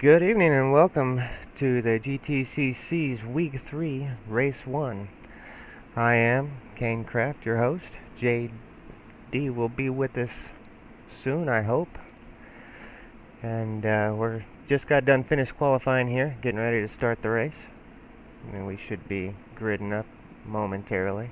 Good evening and welcome to the GTCC's Week 3, Race 1. I am Kane Craft, your host. JD will be with us soon, I hope. And we're just got done finished qualifying here, getting ready to start the race. And we should be gridding up momentarily.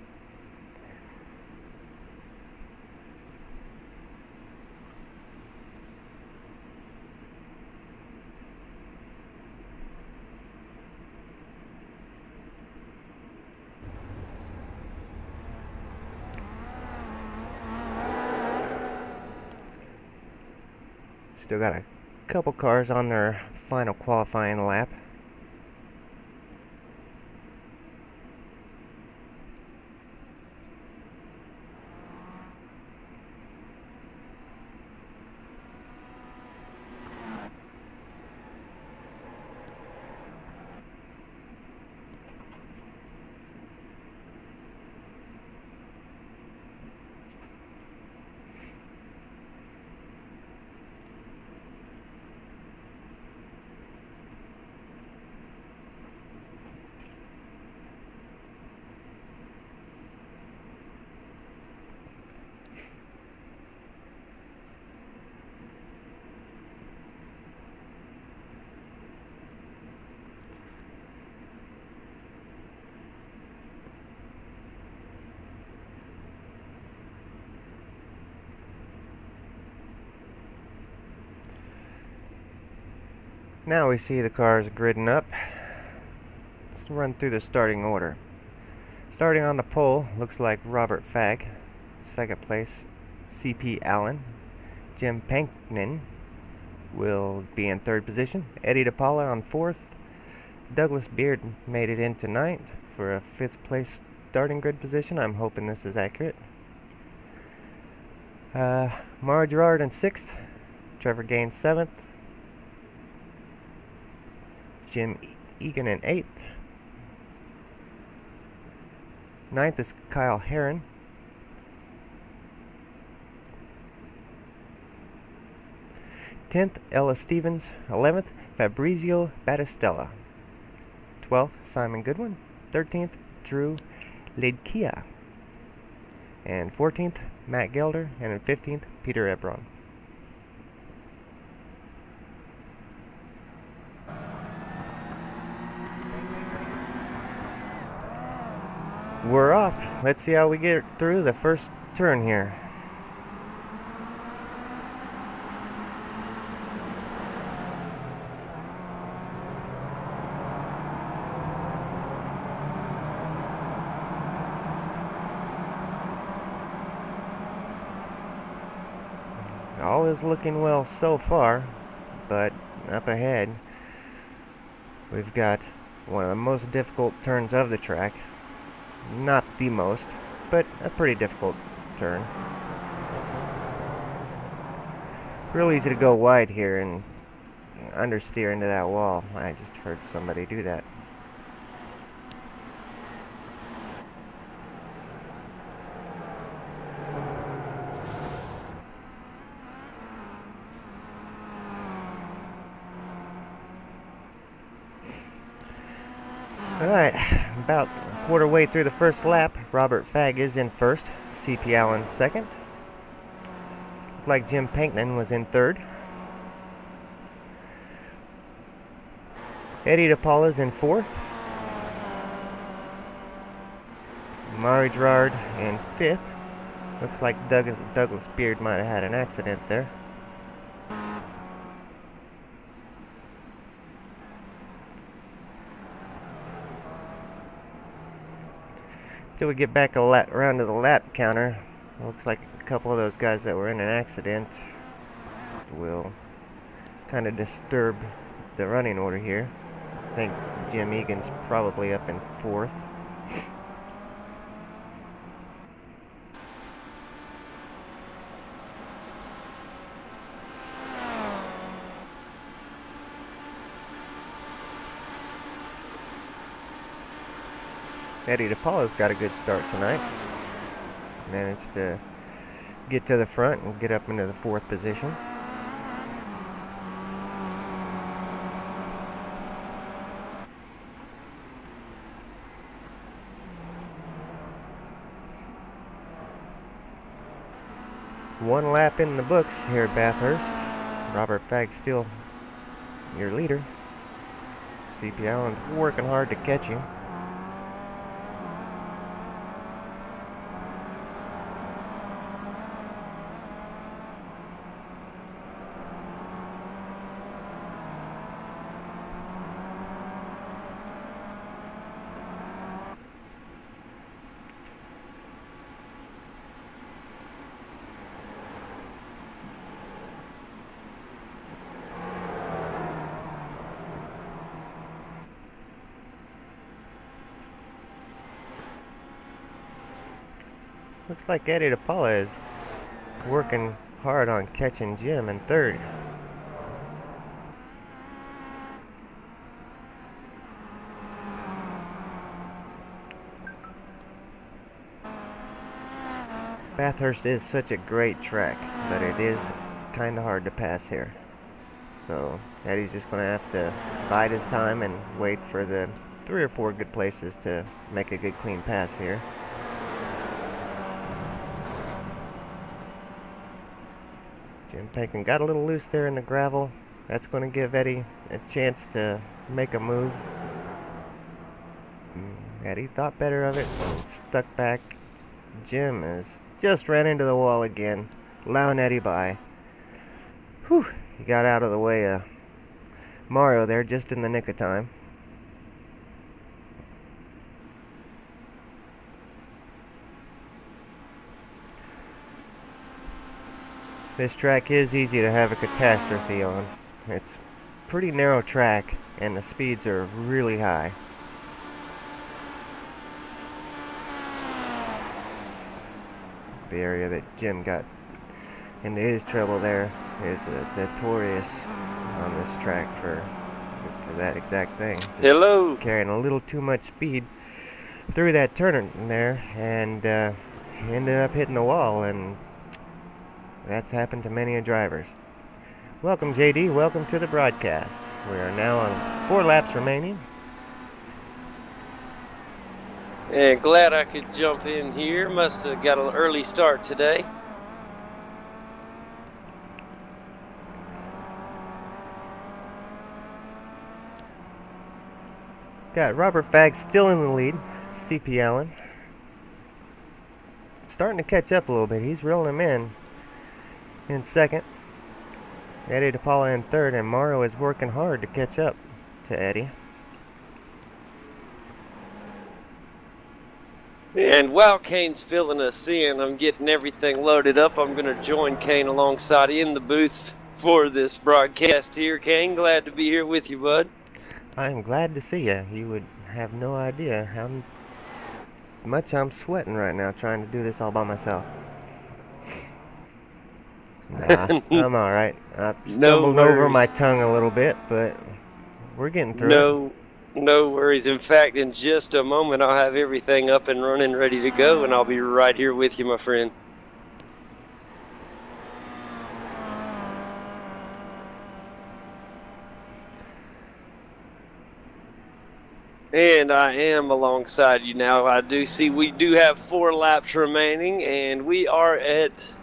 Still got a couple cars on their final qualifying lap. Now we see the cars gridding up. Let's run through the starting order. Starting on the pole, looks like Robert Fago. Second place, C.P. Allen. Jim Eagan will be in third position. Eddie DePaula on fourth. Douglas Beard made it into ninth for a fifth place starting grid position. I'm hoping this is accurate. Mario Girard in sixth. Trevor Gaines seventh. Jim Eagan in eighth. Ninth is Kyle Heron. 10th, Ellis Stephens. 11th, Fabrizio Battistella. 12th, Simon Goodwin. 13th, Drew Lidkia. And 14th, Matt Gelder. And 15th, Peter Ebron. We're off. Let's see how we get through the first turn here. All is looking well so far, but up ahead we've got one of the most difficult turns of the track. Not the most, but a pretty difficult turn. Real easy to go wide here and understeer into that wall. I just heard somebody do that. Alright, about a quarter way through the first lap, Robert Fago is in first, C.P. Allen second. Looked like Jim Eagan was in third. Eddie DePaula is in fourth. Mario Girard in fifth. Looks like Douglas Beard might have had an accident there. Till we get back around to the lap counter, looks like a couple of those guys that were in an accident will kind of disturb the running order here. I think Jim Eagan's probably up in fourth. Eddie DePaula's got a good start tonight. Managed to get to the front and get up into the fourth position. One lap in the books here at Bathurst. Robert Fago still your leader. CP Allen's working hard to catch him. Looks like Eddie DePaula is working hard on catching Jim in third. Bathurst is such a great track, but it is kind of hard to pass here. So Eddie's just going to have to bide his time and wait for the 3 or 4 good places to make a good clean pass here. Jim Eagan got a little loose there in the gravel. That's going to give Eddie a chance to make a move. Eddie thought better of it and stuck back. Jim has just ran into the wall again, allowing Eddie by. Whew, he got out of the way of Mario there just in the nick of time. This track is easy to have a catastrophe on. It's a pretty narrow track and the speeds are really high. The area that Jim got into his trouble there is notorious on this track for that exact thing. Just Hello. Carrying a little too much speed through that turn there, and he ended up hitting the wall, and that's happened to many a drivers. Welcome, JD. Welcome to the broadcast. We are now on 4 laps remaining. And glad I could jump in here. Must have got an early start today. Got Robert Fago still in the lead. CP Allen starting to catch up a little bit. He's reeling him in second. Eddie DePaula in third, and Mario is working hard to catch up to Eddie. And while Kane's filling us in, I'm getting everything loaded up. I'm going to join Kane alongside in the booth for this broadcast here. Kane, glad to be here with you, bud. I am glad to see you. You would have no idea how much I'm sweating right now trying to do this all by myself. Nah, I'm all right. I stumbled over my tongue a little bit, but we're getting through it. No worries. In fact, in just a moment, I'll have everything up and running, ready to go, and I'll be right here with you, my friend. And I am alongside you now. I do see we do have 4 laps remaining, and we are at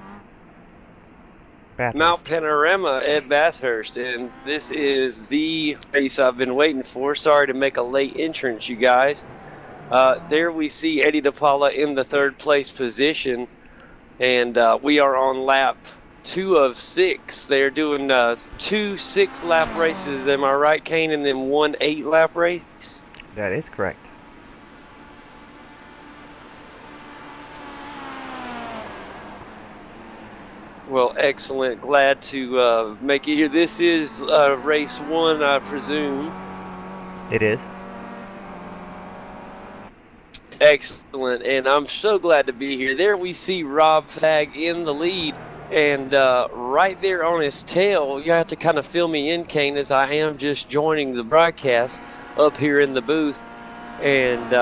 Bathurst. Mount Panorama at Bathurst, and this is the race I've been waiting for. Sorry to make a late entrance, you guys. There we see Eddie DePaula in the 3rd place position, and we are on lap 2 of 6. They're doing 2 6-lap races, am I right, Kane, and then 1 8-lap race? That is correct. Well, excellent. Glad to make it here. This is race 1, I presume. It is. Excellent, and I'm so glad to be here. There we see Rob Fago in the lead, and right there on his tail, you have to kind of fill me in, Kane, as I am just joining the broadcast up here in the booth. And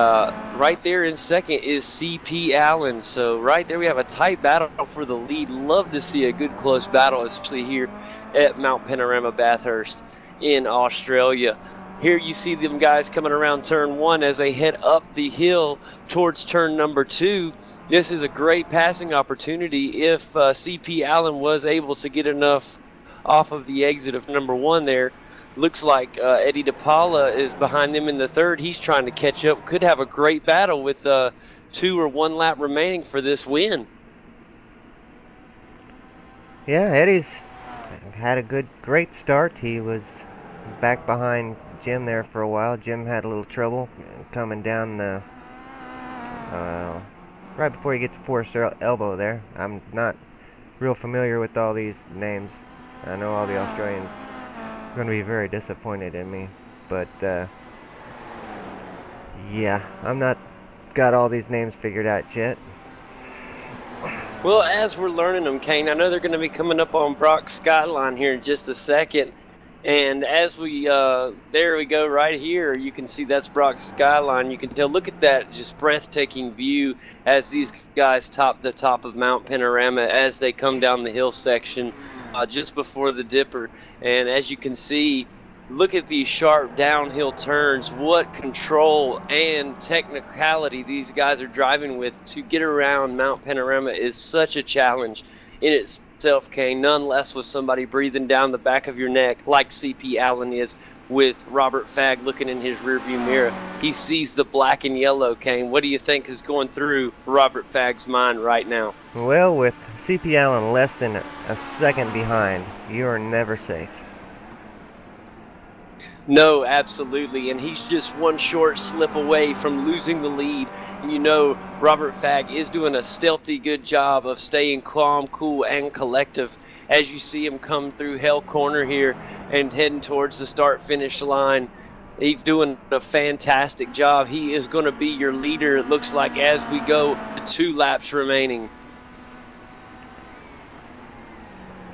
right there in second is CP Allen. So right there we have a tight battle for the lead. Love to see a good close battle, especially here at Mount Panorama Bathurst in Australia. Here you see them guys coming around turn 1 as they head up the hill towards turn number 2. This is a great passing opportunity if CP Allen was able to get enough off of the exit of number 1 there. Looks like Eddie DePaula is behind them in the third. He's trying to catch up. Could have a great battle with 2 or 1 lap remaining for this win. Yeah, Eddie's had a great start. He was back behind Jim there for a while. Jim had a little trouble coming down the right before you get to Forrest Elbow there. I'm not real familiar with all these names. I know all the Australians are going to be very disappointed in me, but yeah, I'm not got all these names figured out yet. Well, as we're learning them, Kane, I know they're going to be coming up on Brock's Skyline here in just a second. And as we, there we go right here, you can see that's Brock's Skyline. You can tell, look at that just breathtaking view as these guys top the top of Mount Panorama as they come down the hill section just before the Dipper. And as you can see, look at these sharp downhill turns. What control and technicality these guys are driving with to get around Mount Panorama is such a challenge in itself, Kane, none less with somebody breathing down the back of your neck like CP Allen is with Robert Fag looking in his rearview mirror. He sees the black and yellow, Kane. What do you think is going through Robert Fag's mind right now? Well, with CP Allen less than a second behind, you are never safe. No, absolutely, and he's just one short slip away from losing the lead. And you know Robert Fag is doing a stealthy good job of staying calm, cool, and collective as you see him come through Hell Corner here and heading towards the start-finish line. He's doing a fantastic job. He is going to be your leader, it looks like, as we go to 2 laps remaining.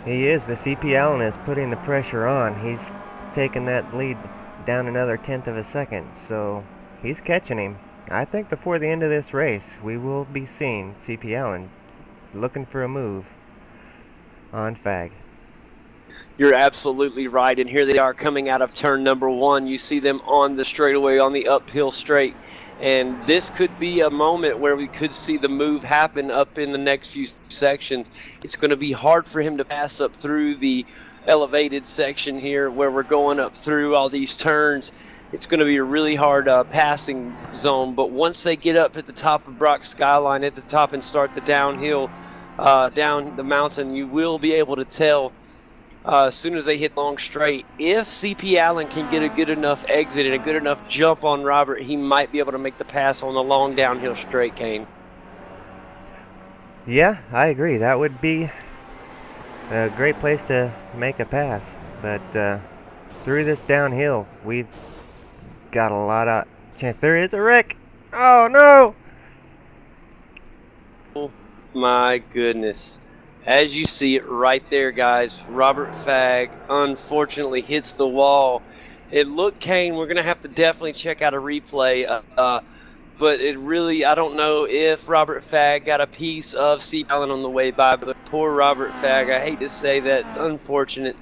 He is, but CP Allen is putting the pressure on. He's taking that lead down another 1/10 of a second, so he's catching him. I think before the end of this race we will be seeing CP Allen looking for a move on Fag. You're absolutely right, and here they are coming out of turn number 1. You see them on the straightaway, on the uphill straight, and this could be a moment where we could see the move happen up in the next few sections. It's going to be hard for him to pass up through the elevated section here where we're going up through all these turns. It's going to be a really hard passing zone, but once they get up at the top of Brock Skyline at the top and start the downhill down the mountain, you will be able to tell as soon as they hit long straight, if CP Allen can get a good enough exit and a good enough jump on Robert, he might be able to make the pass on the long downhill straight, Kane. Yeah, I agree. That would be a great place to make a pass, but through this downhill we've got a lot of chance. There is a wreck. Oh no! Oh my goodness, as you see it right there, guys, Robert Fag unfortunately hits the wall. It looked, Kane, we're gonna have to definitely check out a replay, but it really, I don't know if Robert Fag got a piece of CP Allen on the way by, but poor Robert Fag, I hate to say that, it's unfortunate.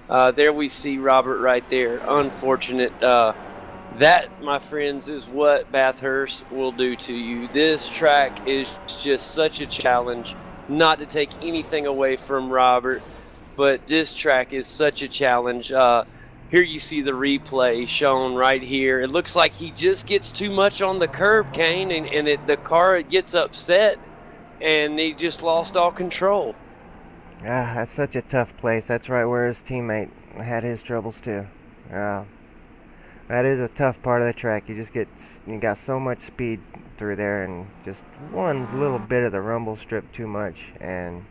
There we see Robert right there, unfortunate. That, my friends, is what Bathurst will do to you. This track is just such a challenge, not to take anything away from Robert, but this track is such a challenge. Here you see the replay shown right here. It looks like he just gets too much on the curb, Kane, and the car gets upset, and he just lost all control. That's such a tough place. That's right where his teammate had his troubles too. That is a tough part of the track. You got so much speed through there, and just one little bit of the rumble strip too much, and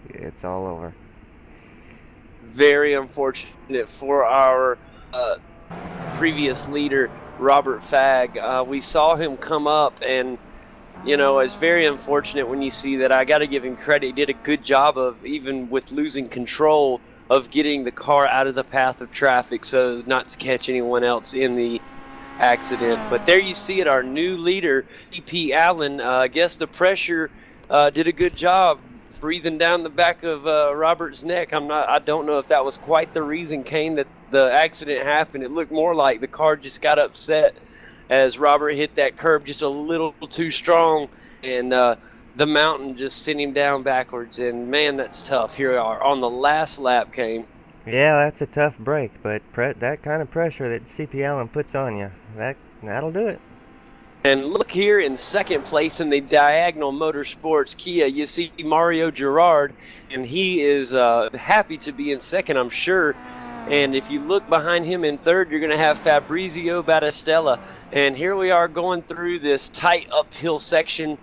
it's all over. Very unfortunate for our previous leader, Robert Fag. We saw him come up, and you know, it's very unfortunate when you see that. I got to give him credit. He did a good job of, even with losing control, of getting the car out of the path of traffic so not to catch anyone else in the accident. But there you see it, our new leader, CP Allen. I guess the pressure did a good job breathing down the back of Robert's neck. I don't know if that was quite the reason, Kane, that the accident happened. It looked more like the car just got upset as Robert hit that curb just a little too strong, and the mountain just sent him down backwards. And man, that's tough. Here we are on the last lap, Kane. Yeah, that's a tough break, but that kind of pressure that CP Allen puts on you, that'll do it. And look here in second place in the Diagonal Motorsports Kia, you see Mario Girard, and he is happy to be in second, I'm sure. And if you look behind him in third, you're going to have Fabrizio Battistella. And here we are going through this tight uphill section.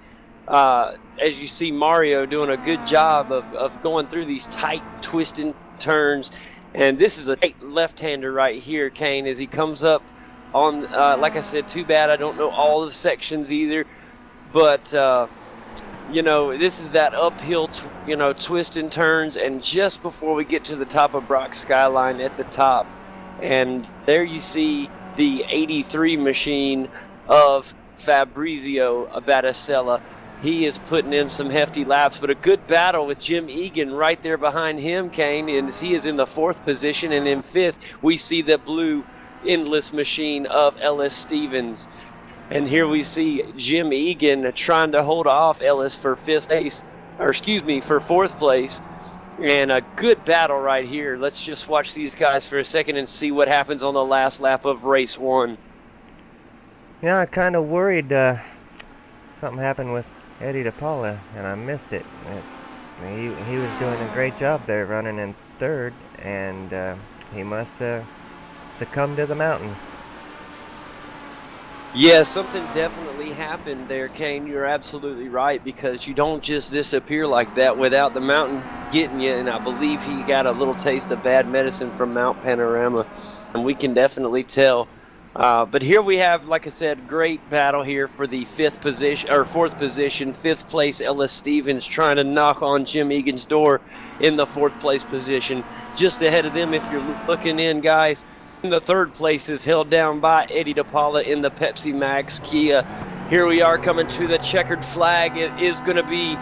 As you see Mario doing a good job of going through these tight, twisting turns. And this is a tight left-hander right here, Kane, as he comes up on, like I said, too bad I don't know all the sections either. But, this is that uphill, twist and turns. And just before we get to the top of Brock Skyline at the top, and there you see the 83 machine of Fabrizio Battistella. He is putting in some hefty laps, but a good battle with Jim Eagan right there behind him, Kane, and he is in the fourth position. And in fifth, we see the blue endless machine of Ellis Stephens. And here we see Jim Eagan trying to hold off Ellis for for fourth place. And a good battle right here. Let's just watch these guys for a second and see what happens on the last lap of race one. Yeah, I kind of worried something happened with Eddie DePaula, and I missed it. He was doing a great job there running in third, and he must have succumbed to the mountain. Yeah, something definitely happened there, Kane. You're absolutely right, because you don't just disappear like that without the mountain getting you, and I believe he got a little taste of bad medicine from Mount Panorama, and we can definitely tell. But here we have, like I said, great battle here for the fourth position. Fifth place, Ellis Stephens trying to knock on Jim Eagan's door in the fourth place position. Just ahead of them, if you're looking in, guys, in the third place is held down by Eddie DePaula in the Pepsi Max Kia. Here we are coming to the checkered flag. It is going to be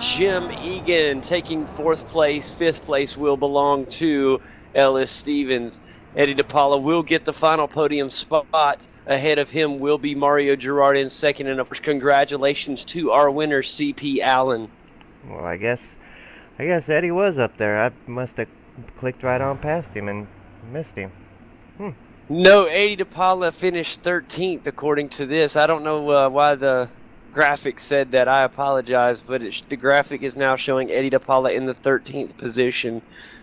Jim Eagan taking fourth place. Fifth place will belong to Ellis Stephens. Eddie DePaula will get the final podium spot. Ahead of him will be Mario Girard in second. And of course, congratulations to our winner, CP Allen. Well, I guess Eddie was up there. I must have clicked right on past him and missed him. No, Eddie DePaula finished 13th according to this. I don't know why the graphic said that. I apologize, but the graphic is now showing Eddie DePaula in the 13th position.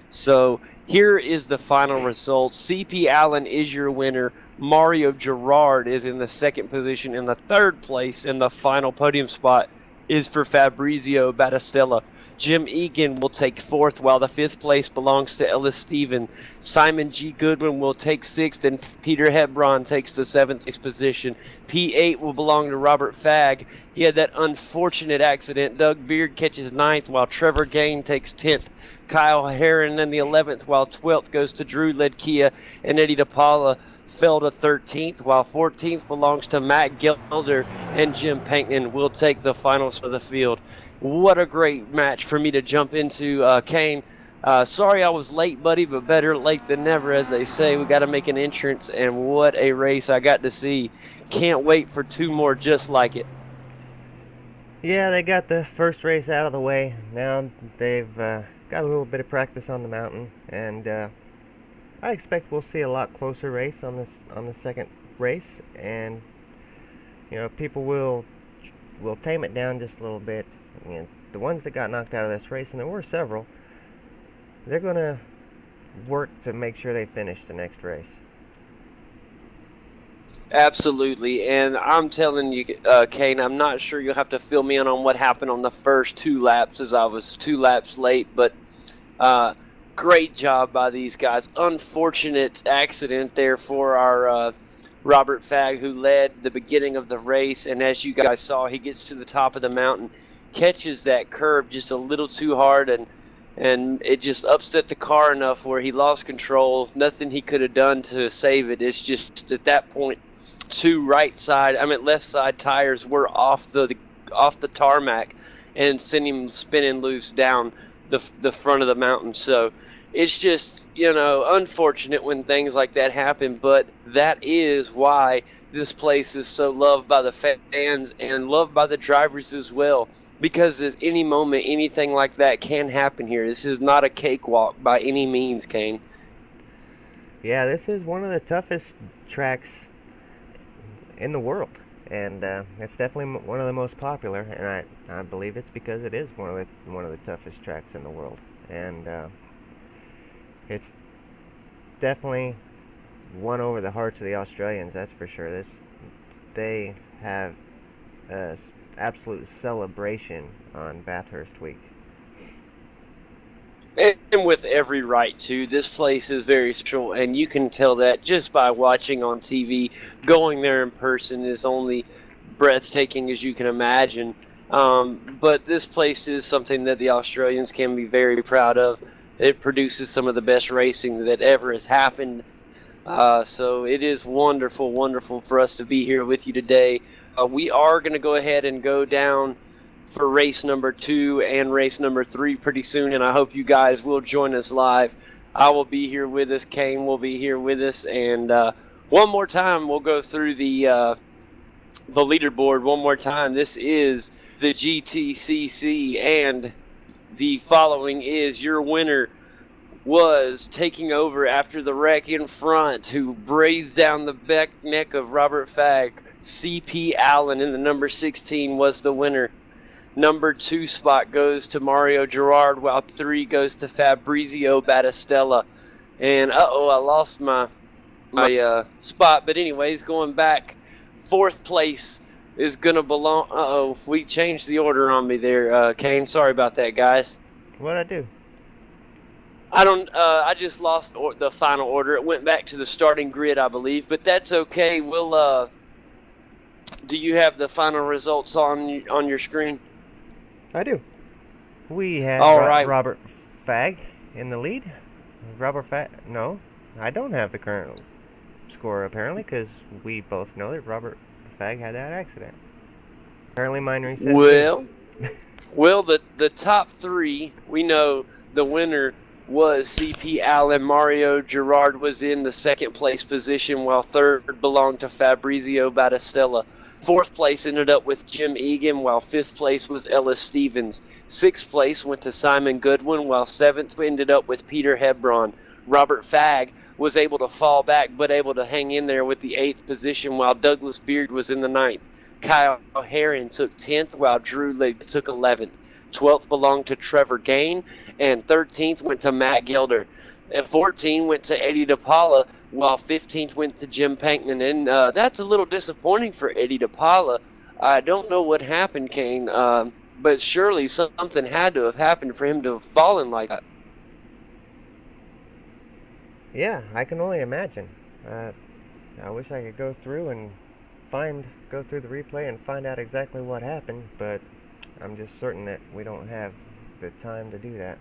So here is the final result. CP Allen is your winner. Mario Girard is in the second position. In the third place, and the final podium spot is for Fabrizio Battistella. Jim Eagan will take fourth, while the fifth place belongs to Ellis Stephens. Simon G. Goodwin will take sixth, and Peter Hebron takes the seventh place position. P8 will belong to Robert Fag. He had that unfortunate accident. Doug Beard catches ninth, while Trevor Gain takes 10th. Kyle Herron in the 11th, while 12th goes to Drew Ledkia, and Eddie DePaula fell to 13th, while 14th belongs to Matt Gelder, and Jim Pankton will take the finals for the field. What a great match for me to jump into, Kane. Sorry I was late, buddy, but better late than never, as they say. We got to make an entrance, and what a race I got to see. Can't wait for two more just like it. Yeah, they got the first race out of the way. Now they've got a little bit of practice on the mountain, and I expect we'll see a lot closer race on the second race, and people will tame it down just a little bit. The ones that got knocked out of this race, and there were several, they're going to work to make sure they finish the next race. Absolutely, and I'm telling you, Kane, I'm not sure you'll have to fill me in on what happened on the first two laps, as I was 2 laps late, but great job by these guys. Unfortunate accident there for our Robert Fag, who led the beginning of the race, and as you guys saw, he gets to the top of the mountain, catches that curve just a little too hard, and it just upset the car enough where he lost control. Nothing he could have done to save it. It's just at that point, left side tires were off the tarmac, and send him spinning loose down the front of the mountain. So it's just, unfortunate when things like that happen, but that is why this place is so loved by the fans and loved by the drivers as well, because at any moment anything like that can happen here. This is not a cakewalk by any means, Kane. Yeah, this is one of the toughest tracks in the world, and it's definitely one of the most popular, and I believe it's because it is one of the toughest tracks in the world, and it's definitely won over the hearts of the Australians, that's for sure. They have an absolute celebration on Bathurst week. And with every right, too. This place is very special, and you can tell that just by watching on TV. Going there in person is only breathtaking as you can imagine. But this place is something that the Australians can be very proud of. It produces some of the best racing that ever has happened. So it is wonderful, wonderful for us to be here with you today. We are going to go ahead and go down for race number 2 and race number 3 pretty soon, and I hope you guys will join us live. I will be here with us. Kane will be here with us, and one more time we'll go through the leaderboard one more time. This is the GTCC, and the following is your winner was taking over after the wreck in front, who breathes down the neck of Robert Fago. C.P. Allen in the number 16 was the winner. Number 2 spot goes to Mario Girard, while 3 goes to Fabrizio Battistella. And I lost my spot. But anyways, going back, 4th place is gonna belong. We changed the order on me there, Kane. Sorry about that, guys. What'd I do? I just lost the final order. It went back to the starting grid, I believe. But that's okay. We'll. Do you have the final results on your screen? I do. We have Robert Fago in the lead. No, I don't have the current score apparently, because we both know that Robert Fago had that accident. Apparently mine reset. Well, the top 3, we know the winner was C.P. Allen. Mario Girard was in the 2nd place position, while 3rd belonged to Fabrizio Battistella. 4th place ended up with Jim Eagan, while 5th place was Ellis Stephens. 6th place went to Simon Goodwin, while 7th ended up with Peter Hebron. Robert Fago was able to fall back, but able to hang in there with the 8th position, while Douglas Beard was in the 9th. Kyle Herron took 10th, while Drew Lig took 11th. 12th belonged to Trevor Kane, and 13th went to Matt Gelder. And 14 went to Eddie DePaula, while 15th went to Jim Pankman. And that's a little disappointing for Eddie DePaula. I don't know what happened, Kane, but surely something had to have happened for him to have fallen like that. Yeah, I can only imagine. I wish I could go through the replay and find out exactly what happened, but I'm just certain that we don't have the time to do that.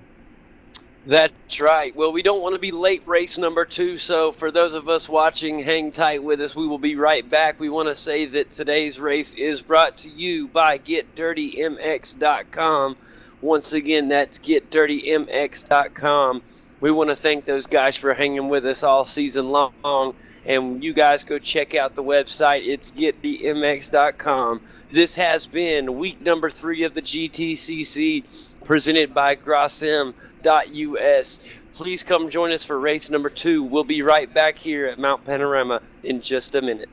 That's right. Well, we don't want to be late race number 2, so for those of us watching, hang tight with us. We will be right back. We want to say that today's race is brought to you by GetDirtyMX.com. Once again, that's GetDirtyMX.com. We want to thank those guys for hanging with us all season long, and you guys go check out the website. It's GetDirtyMX.com. This has been week number 3 of the GTCC, presented by Grossim.us. Please come join us for race number 2. We'll be right back here at Mount Panorama in just a minute.